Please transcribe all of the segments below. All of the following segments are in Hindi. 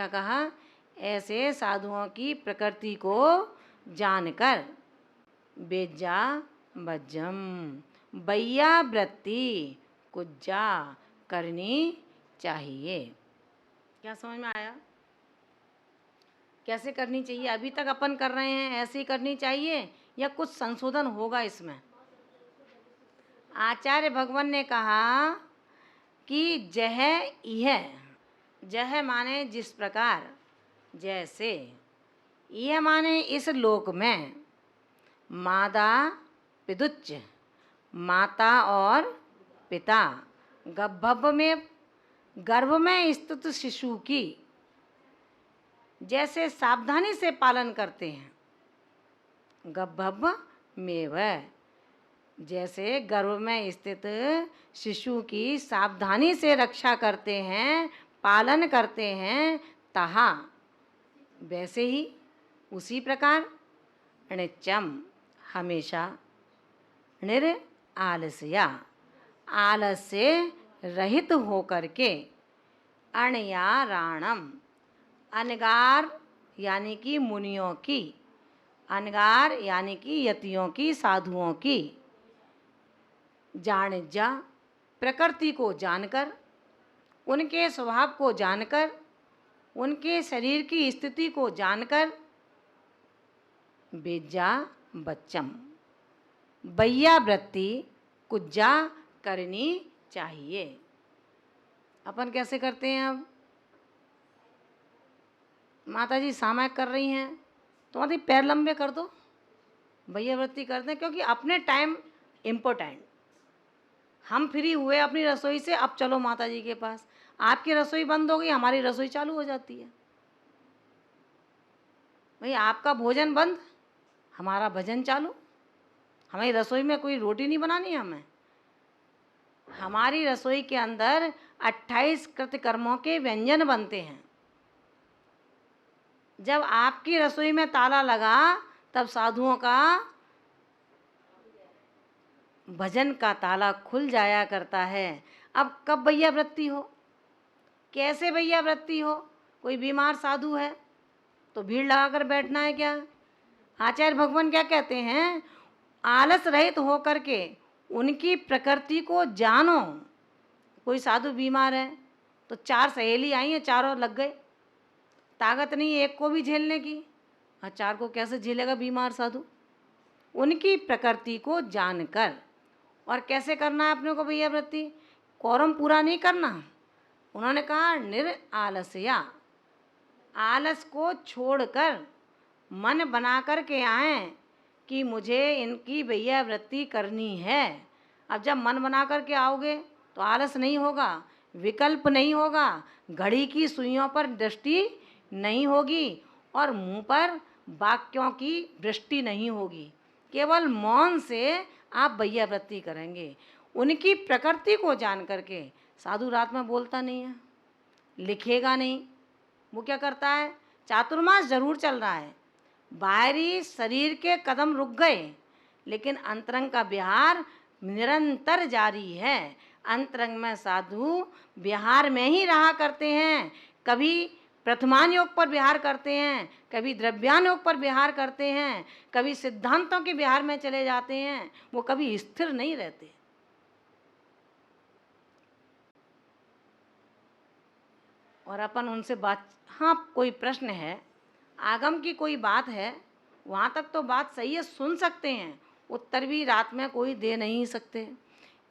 क्या कहा? ऐसे साधुओं की प्रकृति को जानकर बेजा बज्जम वैयावृत्ति कुज्जा करनी चाहिए। क्या समझ में आया? कैसे करनी चाहिए? अभी तक अपन कर रहे हैं ऐसे ही करनी चाहिए या कुछ संशोधन होगा इसमें? आचार्य भगवान ने कहा कि जह यह, जह माने जिस प्रकार, जैसे, यह माने इस लोक में, मादा पितुच्च माता और पिता, गर्भ में स्थित शिशु की जैसे सावधानी से पालन करते हैं, गर्भ में वह, जैसे गर्भ में स्थित शिशु की सावधानी से रक्षा करते हैं, पालन करते हैं, तहा वैसे ही, उसी प्रकार, नित्यम हमेशा, निर आलस्या आलस्य रहित होकर के, अणयाराणम अनगार यानी कि मुनियों की, अनगार यानी कि यतियों की, साधुओं की, जानिजा प्रकृति को जानकर, उनके स्वभाव को जानकर, उनके शरीर की स्थिति को जानकर, बेजा बच्चम वैयावृत्ति कुज्जा करनी चाहिए। अपन कैसे करते हैं? अब माता जी सामायिक कर रही हैं तो माता जी पैर लंबे कर दो, वैयावृत्ति कर दें, क्योंकि अपने टाइम इम्पोर्टेंट। हम फ्री हुए अपनी रसोई से, अब चलो माता जी के पास। आपकी रसोई बंद हो गई, हमारी रसोई चालू हो जाती है। भाई आपका भोजन बंद, हमारा भजन चालू। हमारी रसोई में कोई रोटी नहीं बनानी है हमें। हमारी रसोई के अंदर 28 कृतकर्मों के व्यंजन बनते हैं। जब आपकी रसोई में ताला लगा तब साधुओं का भजन का ताला खुल जाया करता है। अब कब वैयावृत्ति हो, कैसे वैयावृत्ति हो? कोई बीमार साधु है तो भीड़ लगाकर बैठना है क्या? आचार्य भगवान क्या कहते हैं? आलस रहित होकर के उनकी प्रकृति को जानो। कोई साधु बीमार है तो 4 सहेली आई हैं, चारों लग गए, ताकत नहीं एक को भी झेलने की। 4 को कैसे झेलेगा बीमार साधु? उनकी प्रकृति को जानकर, और कैसे करना है अपने को वैयावृत्ति? कोरम पूरा नहीं करना। उन्होंने कहा निर आलस्या, आलस को छोड़कर मन बना कर के आए कि मुझे इनकी वैयावृत्ति करनी है। अब जब मन बना कर के आओगे तो आलस नहीं होगा, विकल्प नहीं होगा, घड़ी की सुइयों पर दृष्टि नहीं होगी और मुंह पर वाक्यों की वृष्टि नहीं होगी। केवल मौन से आप वैयावृत्ति करेंगे। उनकी प्रकृति को जान करके। साधु रात में बोलता नहीं है, लिखेगा नहीं, वो क्या करता है? चातुर्मास जरूर चल रहा है, बाहरी शरीर के कदम रुक गए, लेकिन अंतरंग का विहार निरंतर जारी है। अंतरंग में साधु विहार में ही रहा करते हैं। कभी प्रथमान योग पर विहार करते हैं, कभी द्रव्यान योग पर विहार करते हैं, कभी सिद्धांतों के विहार में चले जाते हैं। वो कभी स्थिर नहीं रहते। और अपन उनसे बात, हाँ कोई प्रश्न है, आगम की कोई बात है, वहाँ तक तो बात सही है, सुन सकते हैं, उत्तर भी रात में कोई दे नहीं सकते।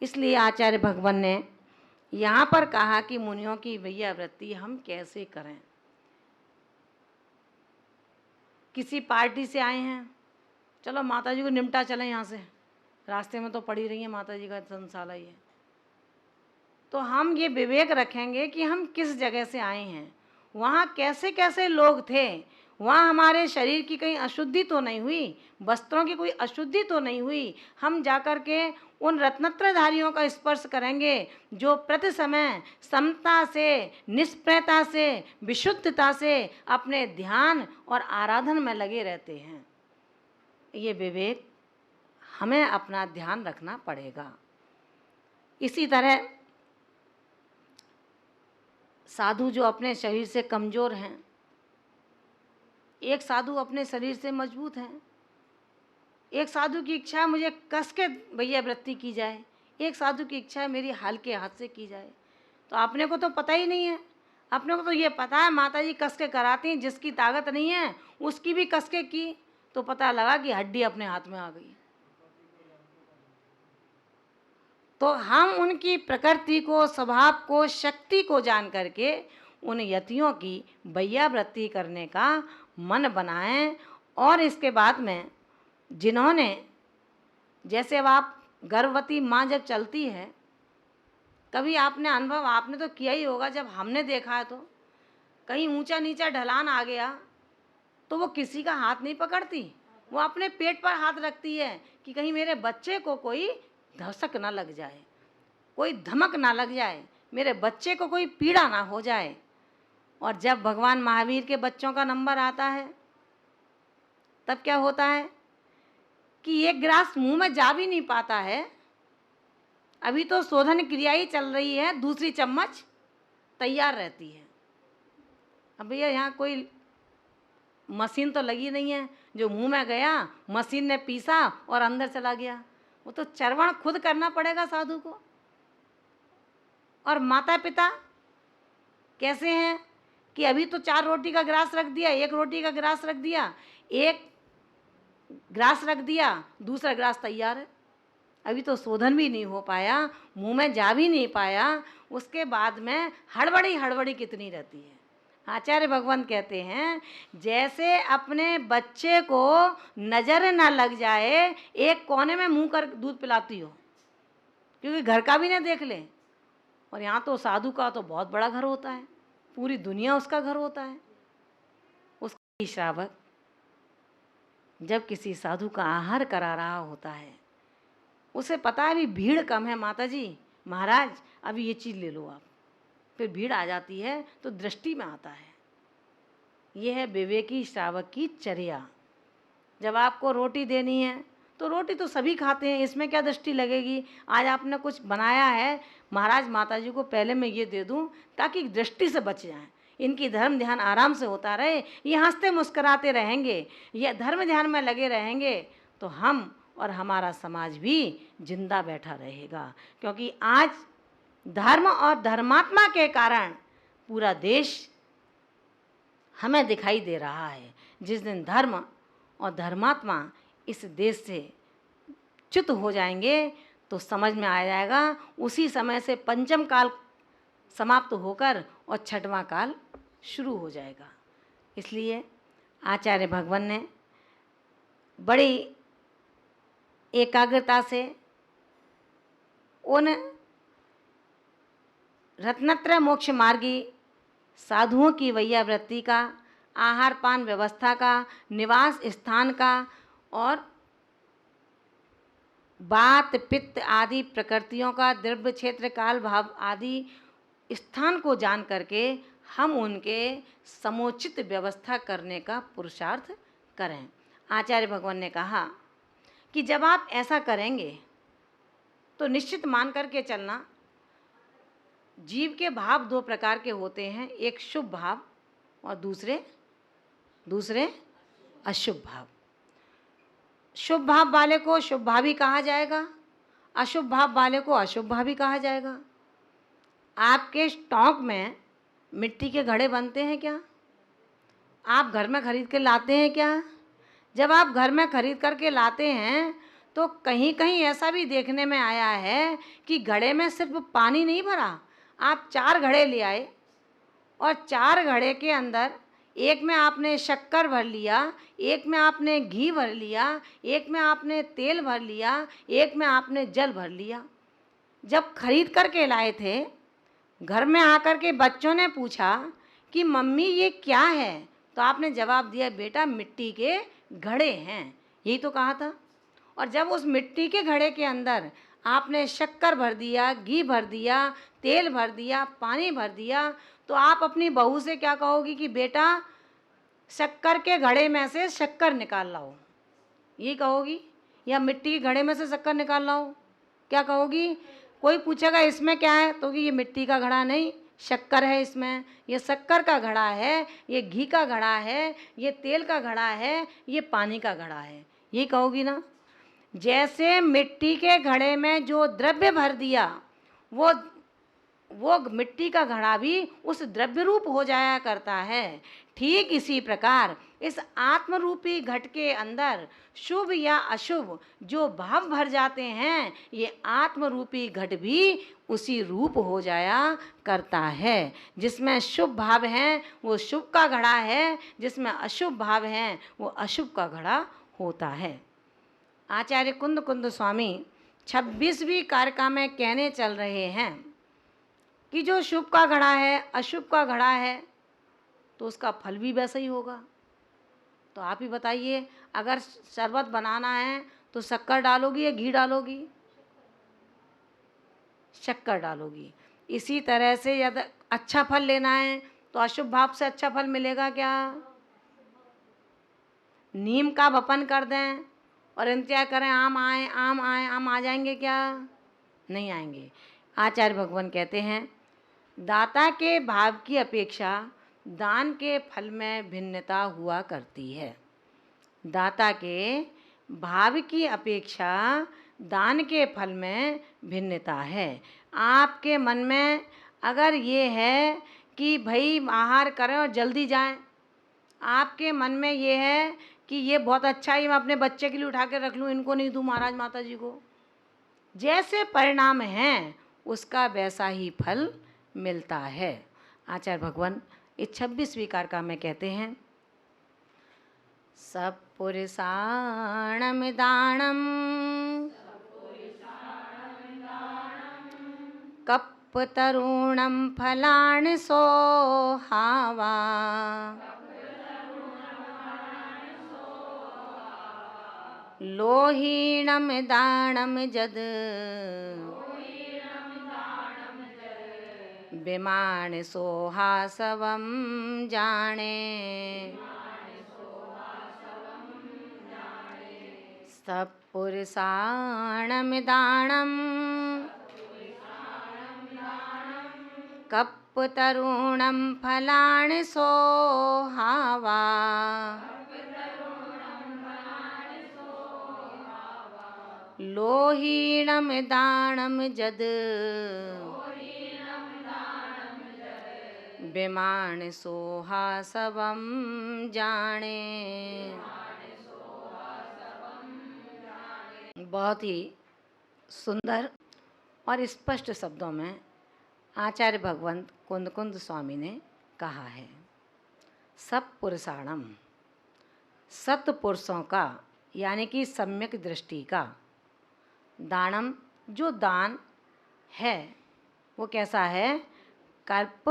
इसलिए आचार्य भगवान ने यहाँ पर कहा कि मुनियों की वैयावृत्ति हम कैसे करें। किसी पार्टी से आए हैं, चलो माता जी को निमटा चलें यहाँ से, रास्ते में तो पड़ी रही है माता जी का धर्मशाला ही है। तो हम ये विवेक रखेंगे कि हम किस जगह से आए हैं, वहाँ कैसे कैसे लोग थे, वहाँ हमारे शरीर की कहीं अशुद्धि तो नहीं हुई, वस्त्रों की कोई अशुद्धि तो नहीं हुई। हम जाकर के उन रत्नत्रधारियों का स्पर्श करेंगे जो प्रति समय समता से, निष्प्रयता से, विशुद्धता से अपने ध्यान और आराधन में लगे रहते हैं। ये विवेक हमें अपना ध्यान रखना पड़ेगा। इसी तरह साधु जो अपने शरीर से कमज़ोर हैं, एक साधु अपने शरीर से मजबूत हैं, एक साधु की इच्छा है मुझे कस के भैया वृत्ति की जाए, एक साधु की इच्छा है मेरी हल्के हाथ से की जाए। तो अपने को तो पता ही नहीं है, अपने को तो ये पता है माता जी कस के कराती हैं, जिसकी ताकत नहीं है उसकी भी कस के की तो पता लगा कि हड्डी अपने हाथ में आ गई। तो हम उनकी प्रकृति को, स्वभाव को, शक्ति को जान करके उन यतियों की भैया वृत्ति करने का मन बनाएं। और इसके बाद में जिन्होंने, जैसे अब आप गर्भवती माँ जब चलती है, कभी आपने अनुभव आपने तो किया ही होगा, जब हमने देखा है तो कहीं ऊंचा नीचा ढलान आ गया तो वो किसी का हाथ नहीं पकड़ती, वो अपने पेट पर हाथ रखती है कि कहीं मेरे बच्चे को कोई धसक ना लग जाए, कोई धमक ना लग जाए, मेरे बच्चे को कोई पीड़ा ना हो जाए। और जब भगवान महावीर के बच्चों का नंबर आता है तब क्या होता है कि एक गिलास मुंह में जा भी नहीं पाता है, अभी तो शोधन क्रिया ही चल रही है, दूसरी चम्मच तैयार रहती है। अब भैया यहाँ कोई मशीन तो लगी नहीं है जो मुंह में गया मशीन ने पीसा और अंदर चला गया, वो तो चरवण खुद करना पड़ेगा साधु को। और माता पिता कैसे हैं कि अभी तो 4 रोटी का गिलास रख दिया, 1 रोटी का गिलास रख दिया, 1 गिलास रख दिया, दूसरा गिलास तैयार है, अभी तो शोधन भी नहीं हो पाया, मुंह में जा भी नहीं पाया, उसके बाद में हड़बड़ी हड़बड़ी कितनी रहती है। आचार्य भगवान कहते हैं जैसे अपने बच्चे को नज़र ना लग जाए, एक कोने में मुंह कर दूध पिलाती हो क्योंकि घर का भी ना देख ले। और यहाँ तो साधु का तो बहुत बड़ा घर होता है, पूरी दुनिया उसका घर होता है। उसका श्रावक जब किसी साधु का आहार करा रहा होता है, उसे पता है अभी भीड़ कम है, माता जी महाराज अभी ये चीज़ ले लो आप, फिर भीड़ आ जाती है तो दृष्टि में आता है। ये है विवेकी श्रावक की चर्या। जब आपको रोटी देनी है तो रोटी तो सभी खाते हैं, इसमें क्या दृष्टि लगेगी। आज आपने कुछ बनाया है, महाराज माता जी को पहले मैं ये दे दूं ताकि दृष्टि से बच जाएं, इनकी धर्म ध्यान आराम से होता रहे, ये हंसते मुस्कराते रहेंगे, ये धर्म ध्यान में लगे रहेंगे तो हम और हमारा समाज भी जिंदा बैठा रहेगा। क्योंकि आज धर्म और धर्मात्मा के कारण पूरा देश हमें दिखाई दे रहा है। जिस दिन धर्म और धर्मात्मा इस देश से च्युत हो जाएंगे तो समझ में आ जाएगा, उसी समय से पंचम काल समाप्त होकर और छठवां काल शुरू हो जाएगा। इसलिए आचार्य भगवान ने बड़ी एकाग्रता से उन रत्नत्रय मोक्ष मार्गी साधुओं की वैयावृत्ति का, आहार पान व्यवस्था का, निवास स्थान का और वात पित्त आदि प्रकृतियों का, द्रव्य क्षेत्र काल भाव आदि स्थान को जान करके हम उनके समुचित व्यवस्था करने का पुरुषार्थ करें। आचार्य भगवान ने कहा कि जब आप ऐसा करेंगे तो निश्चित मान करके चलना, जीव के भाव 2 प्रकार के होते हैं, एक शुभ भाव और दूसरे अशुभ भाव। शुभ भाव वाले को शुभ भावी कहा जाएगा, अशुभ भाव वाले को अशुभ भावी कहा जाएगा। आपके स्टॉक में मिट्टी के घड़े बनते हैं क्या? आप घर में खरीद के लाते हैं क्या? जब आप घर में खरीद करके लाते हैं तो कहीं कहीं ऐसा भी देखने में आया है कि घड़े में सिर्फ पानी नहीं भरा, आप 4 घड़े ले आए और 4 घड़े के अंदर एक में आपने शक्कर भर लिया, एक में आपने घी भर लिया, एक में आपने तेल भर लिया, एक में आपने जल भर लिया। जब खरीद करके लाए थे, घर में आकर के बच्चों ने पूछा कि मम्मी ये क्या है, तो आपने जवाब दिया बेटा मिट्टी के घड़े हैं, यही तो कहा था। और जब उस मिट्टी के घड़े के अंदर आपने शक्कर भर दिया, घी भर दिया, तेल भर दिया, पानी भर दिया, तो आप अपनी बहू से क्या कहोगी कि बेटा शक्कर के घड़े में से शक्कर निकाल लाओ, ये कहोगी? या मिट्टी के घड़े में से शक्कर निकाल लाओ, क्या कहोगी? कोई पूछेगा इसमें क्या है तो कि ये मिट्टी का घड़ा नहीं, शक्कर है इसमें, ये शक्कर का घड़ा है, ये घी का घड़ा है, ये तेल का घड़ा है, ये पानी का घड़ा है, ये कहोगी ना। जैसे मिट्टी के घड़े में जो द्रव्य भर दिया वो मिट्टी का घड़ा भी उस द्रव्य रूप हो जाया करता है। ठीक इसी प्रकार इस आत्म रूपी घट के अंदर शुभ या अशुभ जो भाव भर जाते हैं, ये आत्म रूपी घट भी उसी रूप हो जाया करता है। जिसमें शुभ भाव है वो शुभ का घड़ा है, जिसमें अशुभ भाव है वो अशुभ का घड़ा होता है। आचार्य कुंद कुंद स्वामी 26वीं कारिका में कहने चल रहे हैं कि जो शुभ का घड़ा है, अशुभ का घड़ा है, तो उसका फल भी वैसा ही होगा। तो आप ही बताइए, अगर शरबत बनाना है तो शक्कर डालोगी या घी डालोगी? शक्कर डालोगी। इसी तरह से यदि अच्छा फल लेना है तो अशुभ भाव से अच्छा फल मिलेगा क्या? नीम का वपन कर दें और इंतजार करें आम आए, आम आए, आम आ जाएंगे क्या? नहीं आएंगे। आचार्य भगवान कहते हैं, दाता के भाव की अपेक्षा दान के फल में भिन्नता हुआ करती है। दाता के भाव की अपेक्षा दान के फल में भिन्नता है। आपके मन में अगर ये है कि भाई आहार करें और जल्दी जाएं, आपके मन में ये है कि ये बहुत अच्छा है, मैं अपने बच्चे के लिए उठा के रख लूँ, इनको नहीं दूँ महाराज माता जी को, जैसे परिणाम हैं उसका वैसा ही फल मिलता है। आचार्य भगवान इस 26वीं कारिका में कहते हैं, सपुरुषाणम दानम कप्पतरुणम फलान सोहावा लोहीणम दानम जद विमान सोहासवम जाने सपुरुषाणम दानम कप्पतरुणम फलान सोहावा लोहीणम दानम जद विमान सोहासवम जाने। बहुत ही सुंदर और स्पष्ट शब्दों में आचार्य भगवंत कुंद कुंद स्वामी ने कहा है, सत्पुरुषाणम, सत्पुरुषों का यानी कि सम्यक दृष्टि का, दानम जो दान है वो कैसा है? कल्प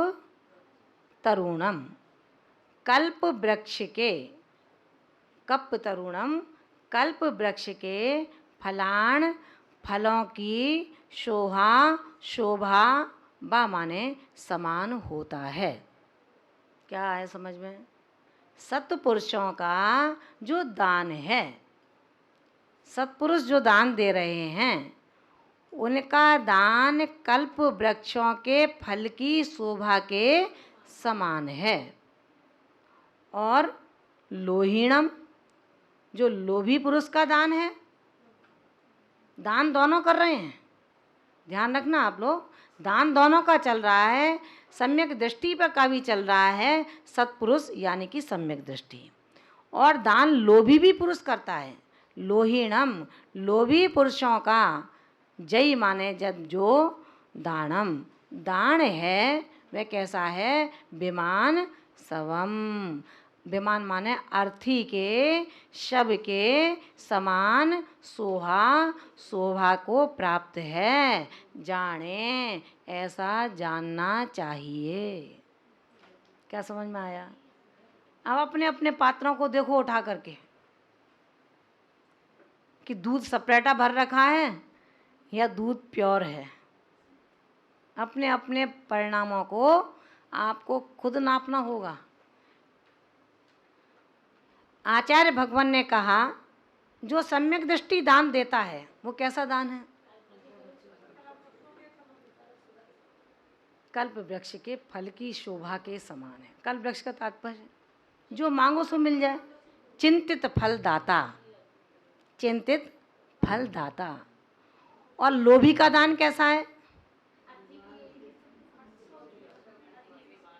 तरुणम, कल्प वृक्ष के, कप तरुणम कल्प वृक्ष के फलान फलों की शोभा बा माने समान होता है। क्या है समझ में? सत्पुरुषों का जो दान है, सत्पुरुष जो दान दे रहे हैं, उनका दान कल्प वृक्षों के फल की शोभा के समान है। और लोहीणम जो लोभी पुरुष का दान है, दान दोनों कर रहे हैं, ध्यान रखना आप लोग, दान दोनों का चल रहा है, सम्यक दृष्टि पर का भी चल रहा है, सत्पुरुष यानी कि सम्यक दृष्टि, और दान लोभी भी पुरुष करता है। लोहीणम लोभी पुरुषों का, जय माने जब जो दानम दान है वह कैसा है? विमान सवम, विमान माने अर्थी के, शब के समान शोभा को प्राप्त है, जाने ऐसा जानना चाहिए। क्या समझ में आया? अब अपने अपने पात्रों को देखो उठा करके कि दूध सपरेटा भर रखा है या दूध प्योर है। अपने अपने परिणामों को आपको खुद नापना होगा। आचार्य भगवान ने कहा, जो सम्यक दृष्टि दान देता है वो कैसा दान है? कल्प वृक्ष के फल की शोभा के समान है। कल्प वृक्ष का तात्पर्य जो मांगो सो मिल जाए। चिंतित फल दाता, चिंतित फल दाता। और लोभी का दान कैसा है?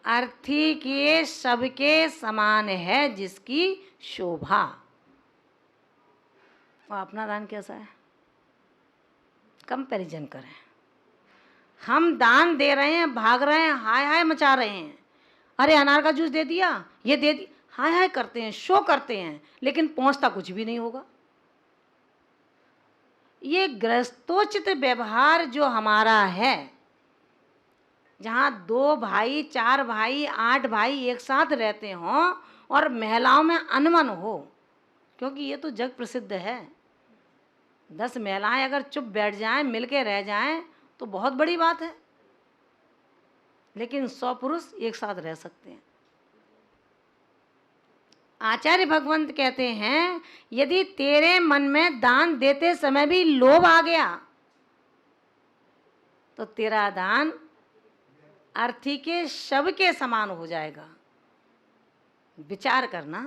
अर्थी के सबके समान है जिसकी शोभा। और अपना दान कैसा है? कंपैरिजन करें। हम दान दे रहे हैं, भाग रहे हैं, हाय हाय मचा रहे हैं, अरे अनार का जूस दे दिया, ये दे दिया, हाय हाय करते हैं, शो करते हैं, लेकिन पहुंचता कुछ भी नहीं होगा। ये गृहस्थोचित व्यवहार जो हमारा है, जहाँ 2 भाई 4 भाई 8 भाई एक साथ रहते हों और महिलाओं में अनबन हो, क्योंकि ये तो जग प्रसिद्ध है। 10 महिलाएं अगर चुप बैठ जाएं, मिलके रह जाएं, तो बहुत बड़ी बात है। लेकिन 100 पुरुष एक साथ रह सकते हैं। आचार्य भगवंत कहते हैं, यदि तेरे मन में दान देते समय भी लोभ आ गया तो तेरा दान अर्थी के शव के समान हो जाएगा। विचार करना,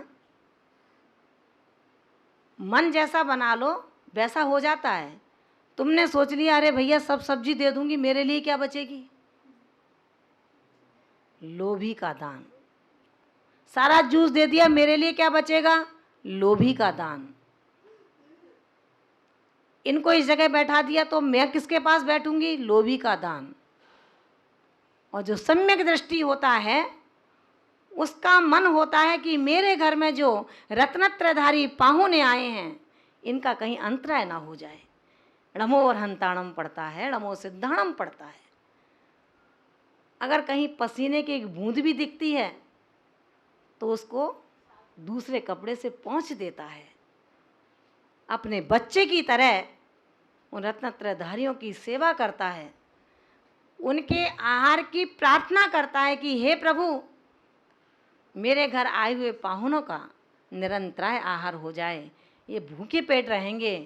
मन जैसा बना लो वैसा हो जाता है। तुमने सोच लिया अरे भैया सब सब्जी दे दूंगी, मेरे लिए क्या बचेगी? लोभी का दान। सारा जूस दे दिया, मेरे लिए क्या बचेगा? लोभी का दान। इनको इस जगह बैठा दिया तो मैं किसके पास बैठूंगी? लोभी का दान। और जो सम्यक दृष्टि होता है उसका मन होता है कि मेरे घर में जो रत्नत्रयधारी पाहुने आए हैं इनका कहीं अंतराय ना हो जाए। णमो और हंताणम पड़ता है, णमो सिद्धाणम पड़ता है। अगर कहीं पसीने की एक बूंद भी दिखती है तो उसको दूसरे कपड़े से पोंछ देता है। अपने बच्चे की तरह उन रत्नत्रयधारियों की सेवा करता है, उनके आहार की प्रार्थना करता है कि हे प्रभु, मेरे घर आए हुए पाहुनों का निरंतराय आहार हो जाए। ये भूखे पेट रहेंगे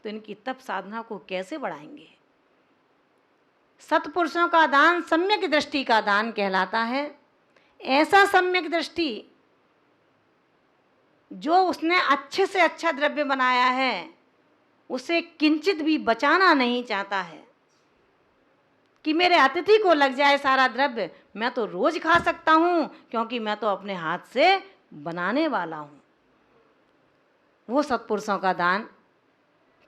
तो इनकी तप साधना को कैसे बढ़ाएंगे? सत्पुरुषों का दान सम्यक दृष्टि का दान कहलाता है। ऐसा सम्यक दृष्टि जो उसने अच्छे से अच्छा द्रव्य बनाया है उसे किंचित भी बचाना नहीं चाहता है कि मेरे अतिथि को लग जाए सारा द्रव्य, मैं तो रोज खा सकता हूं क्योंकि मैं तो अपने हाथ से बनाने वाला हूं। वो सत्पुरुषों का दान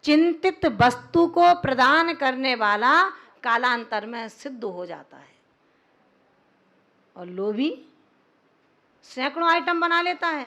चिंतित वस्तु को प्रदान करने वाला कालांतर में सिद्ध हो जाता है। और लोभी सैकड़ों आइटम बना लेता है,